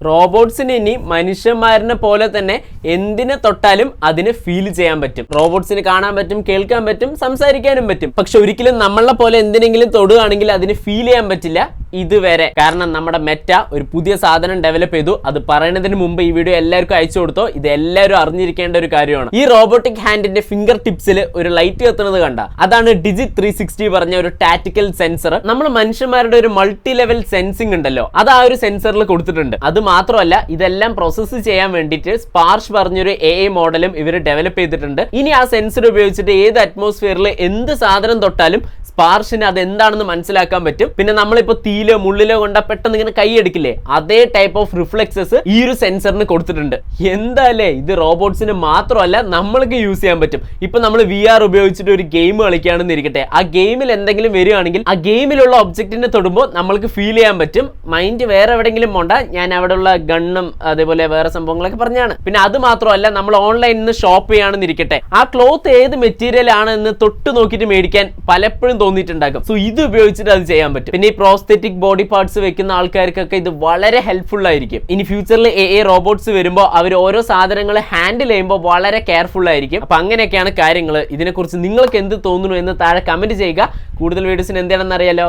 റോബോട്ട്സിന് ഇനി മനുഷ്യന്മാരിനെ പോലെ തന്നെ എന്തിനെ തൊട്ടാലും അതിന് ഫീൽ ചെയ്യാൻ പറ്റും. റോബോട്ട്സിന് കാണാൻ പറ്റും, കേൾക്കാൻ പറ്റും, സംസാരിക്കാനും പറ്റും. പക്ഷെ ഒരിക്കലും നമ്മളെ പോലെ എന്തിനെങ്കിലും തൊടുകയാണെങ്കിൽ അതിന് ഫീൽ ചെയ്യാൻ പറ്റില്ല ഇതുവരെ. കാരണം നമ്മുടെ മെറ്റ ഒരു പുതിയ സാധനം ഡെവലപ്പ് ചെയ്തു. അത് പറയുന്നതിന് മുമ്പ് ഈ വീഡിയോ എല്ലാവർക്കും അയച്ചു കൊടുത്തോ. ഇത് എല്ലാവരും അറിഞ്ഞിരിക്കേണ്ട ഒരു കാര്യമാണ്. ഈ റോബോട്ടിക് ഹാൻഡിന്റെ ഫിംഗർ ടിപ്സിൽ ഒരു ലൈറ്റ് കത്തുന്നത് കണ്ട, അതാണ് ഡിജിറ്റ് 360 പറഞ്ഞ ഒരു ടാക്ടിക്കൽ സെൻസർ. നമ്മൾ മനുഷ്യന്മാരുടെ ഒരു മൾട്ടി ലെവൽ സെൻസിങ് ഉണ്ടല്ലോ, അത് ആ ഒരു സെൻസറിൽ കൊടുത്തിട്ടുണ്ട്. അത് മാത്രമല്ല, ഇതെല്ലാം പ്രോസസ്സ് ചെയ്യാൻ വേണ്ടിയിട്ട് സ്പാർഷ് പറഞ്ഞൊരു AI മോഡലും ഇവർ ഡെവലപ്പ് ചെയ്തിട്ടുണ്ട്. ഇനി ആ സെൻസർ ഉപയോഗിച്ചിട്ട് ഏത് അറ്റ്മോസ്ഫിയറിൽ എന്ത് സാധനം തൊട്ടാലും സ്പാർഷിന് അത് എന്താണെന്ന് മനസ്സിലാക്കാൻ പറ്റും. പിന്നെ നമ്മളിപ്പോ തീയിലോ മുള്ളിലോ കൊണ്ട പെട്ടെന്ന് ഇങ്ങനെ കൈ എടുക്കില്ലേ, അതേ ടൈപ്പ് ഓഫ് റിഫ്ലെക്സസ് ഈ ഒരു സെൻസറിന് കൊടുത്തിട്ടുണ്ട്. എന്താല്ലേ, ഇത് റോബോട്ട്സിന് മാത്രമല്ല നമ്മൾക്ക് യൂസ് ചെയ്യാൻ പറ്റും. ഇപ്പൊ നമ്മൾ VR ഉപയോഗിച്ചിട്ട് ഒരു ഗെയിം കളിക്കുകയാണെന്ന് ഇരിക്കട്ടെ, ആ ഗെയിമിൽ എന്തെങ്കിലും വരികയാണെങ്കിൽ ആ ഗെയിമിലുള്ള ഒബ്ജക്റ്റിനെ തൊടുമ്പോൾ നമ്മൾക്ക് ഫീൽ ചെയ്യാൻ പറ്റും. മൈൻഡ് വേറെ എവിടെയെങ്കിലും പോണ്ട, ഞാൻ അവിടെയുള്ള ഗണ്ണും അതേപോലെ വേറെ സംഭവങ്ങളൊക്കെ പറഞ്ഞാണ്. പിന്നെ അത് മാത്രമല്ല, നമ്മൾ ഓൺലൈനിൽ നിന്ന് ഷോപ്പ് ചെയ്യുകയാണെന്ന് ഇരിക്കട്ടെ, ആ ക്ലോത്ത് ഏത് മെറ്റീരിയൽ ആണെന്ന് തൊട്ട് നോക്കിയിട്ട് മേടിക്കാൻ പലപ്പോഴും തോന്നിയിട്ടുണ്ടാകും. സോ ഇത് ഉപയോഗിച്ചിട്ട് അത് ചെയ്യാൻ പറ്റും. പിന്നെ ഈ പ്രോസ്തെറ്റിക് ബോഡി പാർട്സ് വെക്കുന്ന ആൾക്കാർക്കൊക്കെ ഇത് വളരെ ഹെൽപ്ഫുൾ ആയിരിക്കും. ഇനി ഫ്യൂച്ചറിൽ AI റോബോട്ട്സ് വരുമ്പോൾ അവർ ഓരോ സാധനങ്ങൾ ഹാൻഡിൽ ചെയ്യുമ്പോൾ വളരെ കെയർഫുൾ ആയിരിക്കും. അപ്പൊ അങ്ങനെയൊക്കെയാണ് കാര്യങ്ങൾ. ഇതിനെക്കുറിച്ച് നിങ്ങൾക്ക് എന്ത് തോന്നുന്നു എന്ന് താഴെ കമന്റ് ചെയ്യുക. കൂടുതൽ വീഡിയോസിന് എന്താണെന്ന് അറിയാലോ.